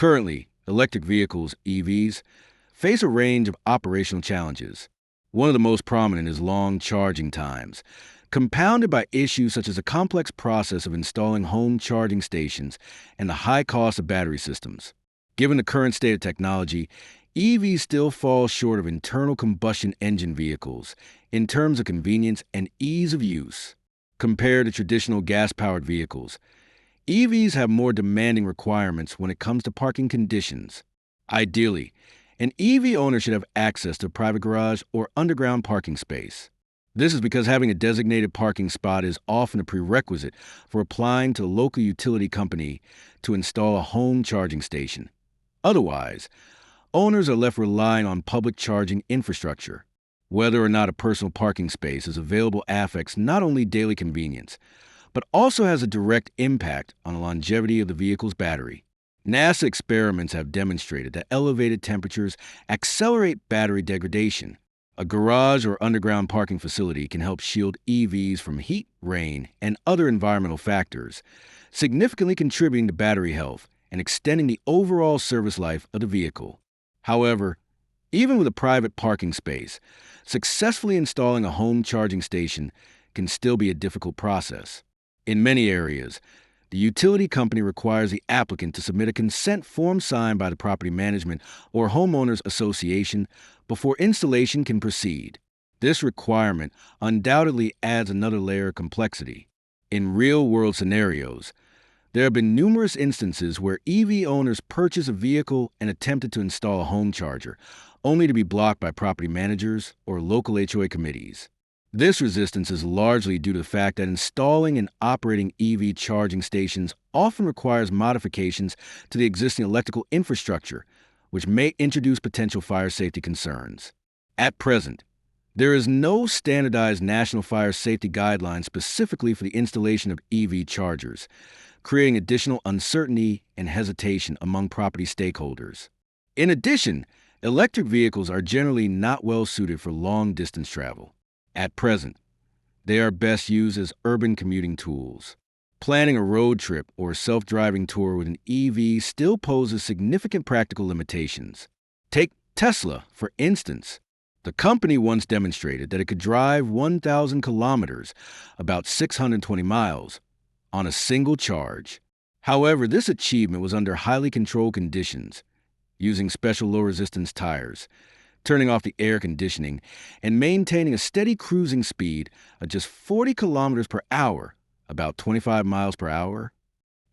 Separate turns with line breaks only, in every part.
Currently, electric vehicles, EVs, face a range of operational challenges. One of the most prominent is long charging times, compounded by issues such as a complex process of installing home charging stations and the high cost of battery systems. Given the current state of technology, EVs still fall short of internal combustion engine vehicles in terms of convenience and ease of use. Compared to traditional gas-powered vehicles, EVs have more demanding requirements when it comes to parking conditions. Ideally, an EV owner should have access to a private garage or underground parking space. This is because having a designated parking spot is often a prerequisite for applying to the local utility company to install a home charging station. Otherwise, owners are left relying on public charging infrastructure. Whether or not a personal parking space is available affects not only daily convenience, but also has a direct impact on the longevity of the vehicle's battery. NASA experiments have demonstrated that elevated temperatures accelerate battery degradation. A garage or underground parking facility can help shield EVs from heat, rain, and other environmental factors, significantly contributing to battery health and extending the overall service life of the vehicle. However, even with a private parking space, successfully installing a home charging station can still be a difficult process. In many areas, the utility company requires the applicant to submit a consent form signed by the property management or homeowners association before installation can proceed. This requirement undoubtedly adds another layer of complexity. In real-world scenarios, there have been numerous instances where EV owners purchased a vehicle and attempted to install a home charger, only to be blocked by property managers or local HOA committees. This resistance is largely due to the fact that installing and operating EV charging stations often requires modifications to the existing electrical infrastructure, which may introduce potential fire safety concerns. At present, there is no standardized national fire safety guideline specifically for the installation of EV chargers, creating additional uncertainty and hesitation among property stakeholders. In addition, electric vehicles are generally not well suited for long-distance travel. At present, they are best used as urban commuting tools. Planning a road trip or self-driving tour with an EV still poses significant practical limitations. Take Tesla, for instance. The company once demonstrated that it could drive 1,000 kilometers, about 620 miles, on a single charge. However, this achievement was under highly controlled conditions, using special low-resistance tires, turning off the air conditioning, and maintaining a steady cruising speed of just 40 kilometers per hour, about 25 miles per hour.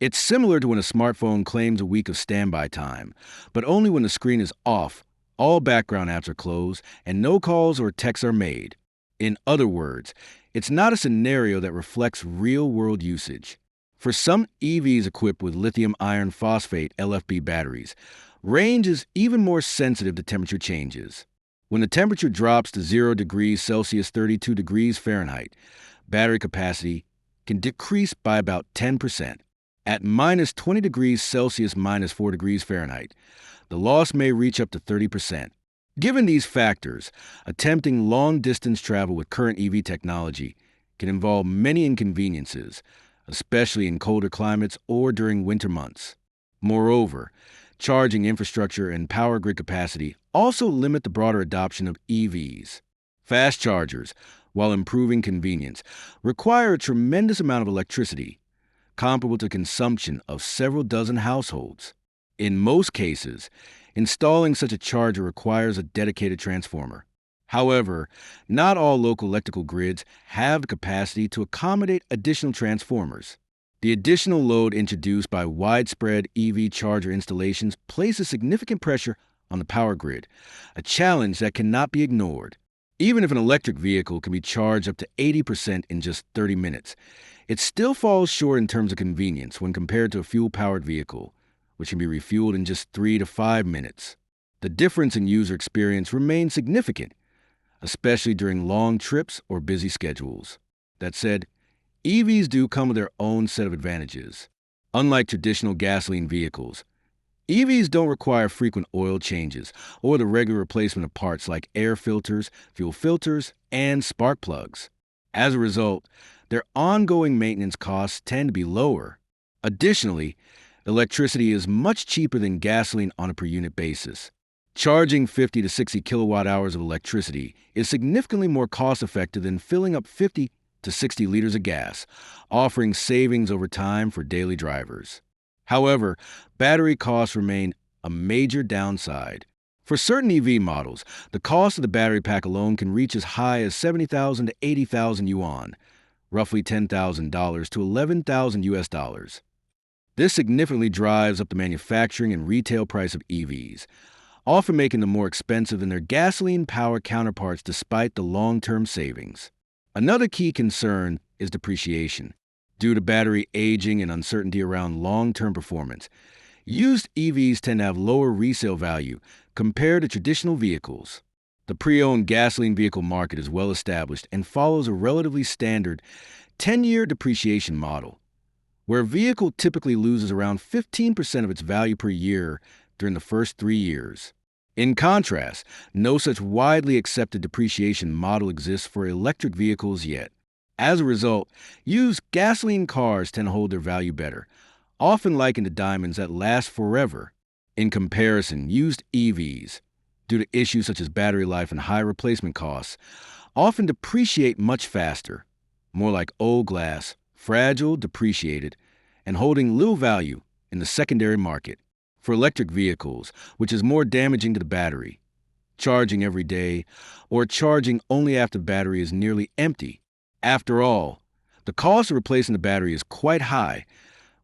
It's similar to when a smartphone claims a week of standby time, but only when the screen is off, all background apps are closed, and no calls or texts are made. In other words, it's not a scenario that reflects real-world usage. For some EVs equipped with lithium iron phosphate LFP batteries, range is even more sensitive to temperature changes. When the temperature drops to 0 degrees Celsius, 32 degrees Fahrenheit, battery capacity can decrease by about 10%. At minus 20 degrees Celsius, minus 4 degrees Fahrenheit, the loss may reach up to 30%. Given these factors, attempting long-distance travel with current EV technology can involve many inconveniences, especially in colder climates or during winter months. Moreover, charging infrastructure and power grid capacity also limit the broader adoption of EVs. Fast chargers, while improving convenience, require a tremendous amount of electricity, comparable to consumption of several dozen households. In most cases, installing such a charger requires a dedicated transformer. However, not all local electrical grids have the capacity to accommodate additional transformers. The additional load introduced by widespread EV charger installations places significant pressure on the power grid, a challenge that cannot be ignored. Even if an electric vehicle can be charged up to 80% in just 30 minutes, it still falls short in terms of convenience when compared to a fuel-powered vehicle, which can be refueled in just 3 to 5 minutes. The difference in user experience remains significant, especially during long trips or busy schedules. That said, EVs do come with their own set of advantages. Unlike traditional gasoline vehicles, EVs don't require frequent oil changes or the regular replacement of parts like air filters, fuel filters, and spark plugs. As a result, their ongoing maintenance costs tend to be lower. Additionally, Electricity is much cheaper than gasoline on a per unit basis. Charging 50 to 60 kilowatt hours of electricity is significantly more cost effective than filling up 50 to 60 liters of gas, offering savings over time for daily drivers. However, battery costs remain a major downside. For certain EV models, the cost of the battery pack alone can reach as high as 70,000 to 80,000 yuan, roughly $10,000 to 11,000 US dollars. This significantly drives up the manufacturing and retail price of EVs, often making them more expensive than their gasoline-powered counterparts despite the long-term savings. Another key concern is depreciation. Due to battery aging and uncertainty around long-term performance, used EVs tend to have lower resale value compared to traditional vehicles. The pre-owned gasoline vehicle market is well established and follows a relatively standard 10-year depreciation model, where a vehicle typically loses around 15% of its value per year during the first 3 years. In contrast, no such widely accepted depreciation model exists for electric vehicles yet. As a result, used gasoline cars tend to hold their value better, often likened to diamonds that last forever. In comparison, used EVs, due to issues such as battery life and high replacement costs, often depreciate much faster, more like old glass, fragile, depreciated, and holding little value in the secondary market. For electric vehicles, which is more damaging to the battery, charging every day, or charging only after the battery is nearly empty. After all, the cost of replacing the battery is quite high,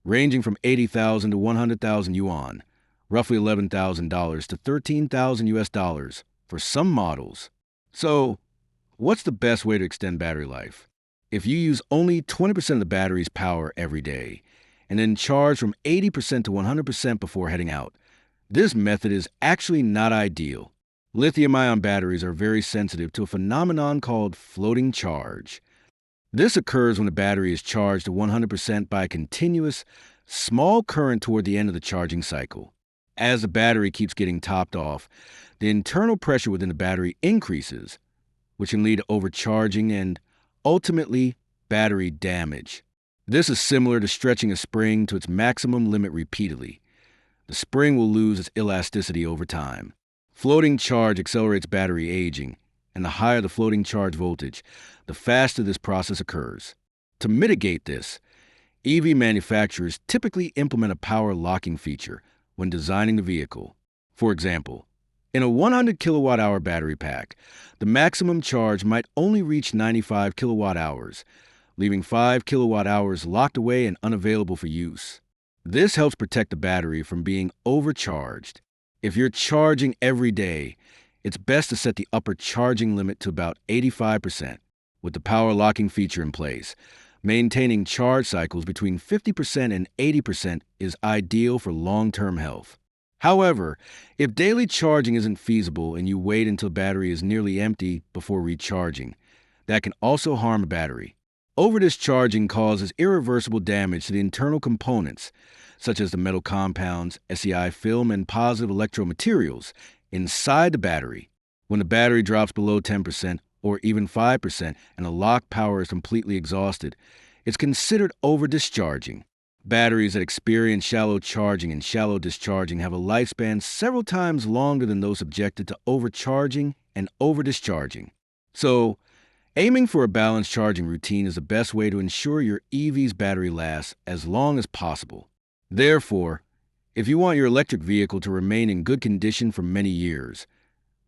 ranging from 80,000 to 100,000 yuan, roughly $11,000 to 13,000 US dollars for some models. So, what's the best way to extend battery life? If you use only 20% of the battery's power every day, and then charge from 80% to 100% before heading out, this method is actually not ideal. Lithium-ion batteries are very sensitive to a phenomenon called floating charge. This occurs when the battery is charged to 100% by a continuous, small current toward the end of the charging cycle. As the battery keeps getting topped off, the internal pressure within the battery increases, which can lead to overcharging and, ultimately, battery damage. This is similar to stretching a spring to its maximum limit repeatedly. The spring will lose its elasticity over time. Floating charge accelerates battery aging, and the higher the floating charge voltage, the faster this process occurs. To mitigate this, EV manufacturers typically implement a power locking feature when designing the vehicle. For example, in a 100 kilowatt hour battery pack, the maximum charge might only reach 95 kilowatt hours, leaving 5 kilowatt hours locked away and unavailable for use. This helps protect the battery from being overcharged. If you're charging every day, it's best to set the upper charging limit to about 85%, with the power locking feature in place. Maintaining charge cycles between 50% and 80% is ideal for long-term health. However, if daily charging isn't feasible and you wait until the battery is nearly empty before recharging, that can also harm the battery. Overdischarging causes irreversible damage to the internal components, such as the metal compounds, SEI film, and positive electromaterials inside the battery. When the battery drops below 10% or even 5% and the lock power is completely exhausted, it's considered overdischarging. Batteries that experience shallow charging and shallow discharging have a lifespan several times longer than those subjected to overcharging and overdischarging. So, aiming for a balanced charging routine is the best way to ensure your EV's battery lasts as long as possible. Therefore, if you want your electric vehicle to remain in good condition for many years,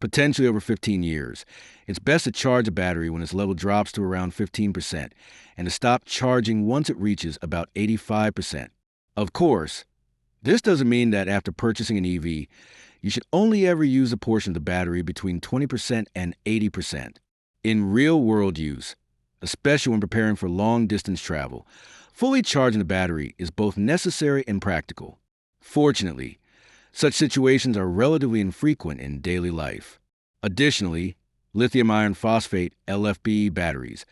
potentially over 15 years, it's best to charge a battery when its level drops to around 15% and to stop charging once it reaches about 85%. Of course, this doesn't mean that after purchasing an EV, you should only ever use a portion of the battery between 20% and 80%. In real-world use, especially when preparing for long-distance travel, fully charging the battery is both necessary and practical. Fortunately, such situations are relatively infrequent in daily life. Additionally, lithium iron phosphate LFP batteries,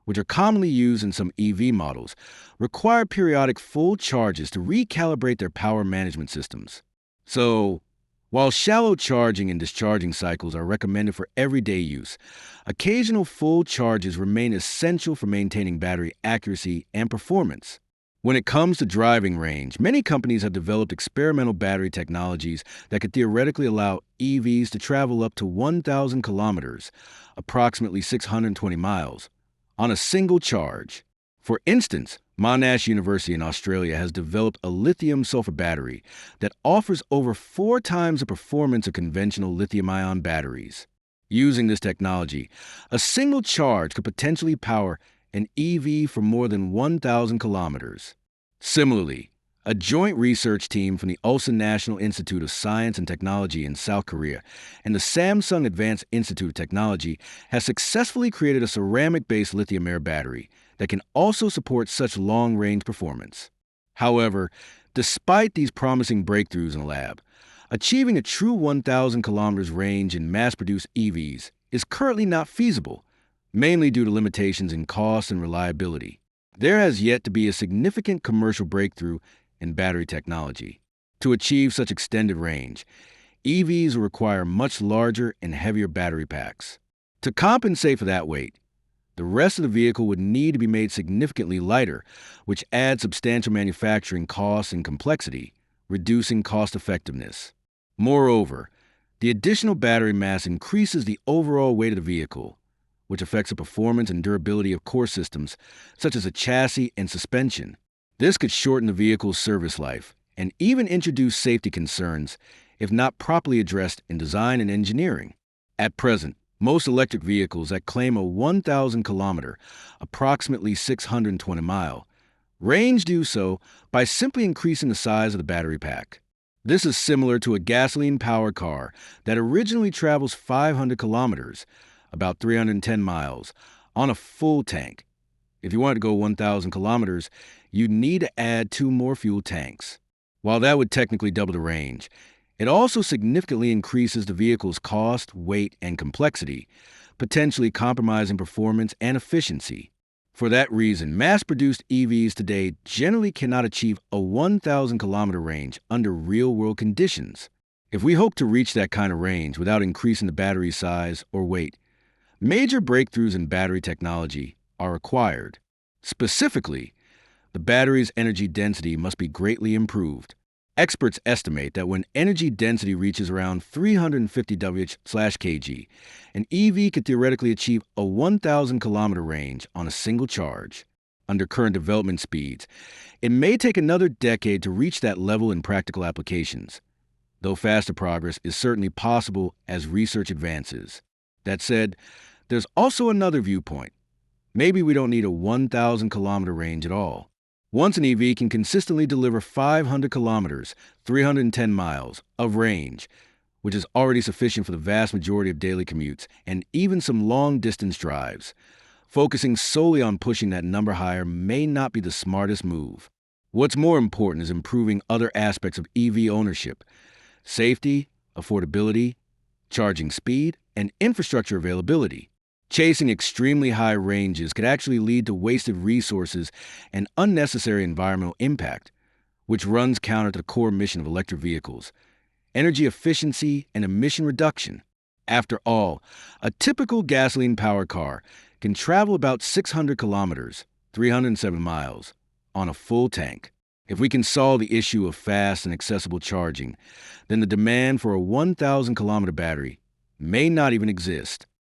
which are commonly used in some EV models, require periodic full charges to recalibrate their power management systems. So, while shallow charging and discharging cycles are recommended for everyday use, occasional full charges remain essential for maintaining battery accuracy and performance. When it comes to driving range, many companies have developed experimental battery technologies that could theoretically allow EVs to travel up to 1,000 kilometers, approximately 620 miles, on a single charge. For instance, Monash University in Australia has developed a lithium-sulfur battery that offers over 4 times the performance of conventional lithium-ion batteries. Using this technology, a single charge could potentially power an EV for more than 1,000 kilometers. Similarly, a joint research team from the Ulsan National Institute of Science and Technology in South Korea and the Samsung Advanced Institute of Technology has successfully created a ceramic-based lithium-air battery that can also support such long-range performance. However, despite these promising breakthroughs in the lab, achieving a true 1,000 kilometers range in mass-produced EVs is currently not feasible, mainly due to limitations in cost and reliability. There has yet to be a significant commercial breakthrough in battery technology. To achieve such extended range, EVs will require much larger and heavier battery packs. To compensate for that weight, the rest of the vehicle would need to be made significantly lighter, which adds substantial manufacturing costs and complexity, reducing cost effectiveness. Moreover, the additional battery mass increases the overall weight of the vehicle, which affects the performance and durability of core systems, such as a chassis and suspension. This could shorten the vehicle's service life and even introduce safety concerns if not properly addressed in design and engineering. At present, most electric vehicles that claim a 1,000 kilometer, approximately 620 mile, range do so by simply increasing the size of the battery pack. This is similar to a gasoline-powered car that originally travels 500 kilometers, about 310 miles, on a full tank. If you wanted to go 1,000 kilometers, you'd need to add 2 more fuel tanks. While that would technically double the range, it also significantly increases the vehicle's cost, weight, and complexity, potentially compromising performance and efficiency. For that reason, mass-produced EVs today generally cannot achieve a 1,000 kilometer range under real-world conditions. If we hope to reach that kind of range without increasing the battery size or weight, major breakthroughs in battery technology are required. Specifically, the battery's energy density must be greatly improved. Experts estimate that when energy density reaches around 350 Wh/kg, an EV could theoretically achieve a 1,000 kilometer range on a single charge. Under current development speeds, it may take another decade to reach that level in practical applications, though faster progress is certainly possible as research advances. That said, there's also another viewpoint. Maybe we don't need a 1,000 kilometer range at all. Once an EV can consistently deliver 500 kilometers, 310 miles, of range, which is already sufficient for the vast majority of daily commutes and even some long-distance drives, focusing solely on pushing that number higher may not be the smartest move. What's more important is improving other aspects of EV ownership: safety, affordability, charging speed, and infrastructure availability. Chasing extremely high ranges could actually lead to wasted resources and unnecessary environmental impact, which runs counter to the core mission of electric vehicles: energy efficiency and emission reduction. After all, a typical gasoline-powered car can travel about 600 kilometers, 307 miles, on a full tank. If we can solve the issue of fast and accessible charging, then the demand for a 1,000 kilometer battery may not even exist.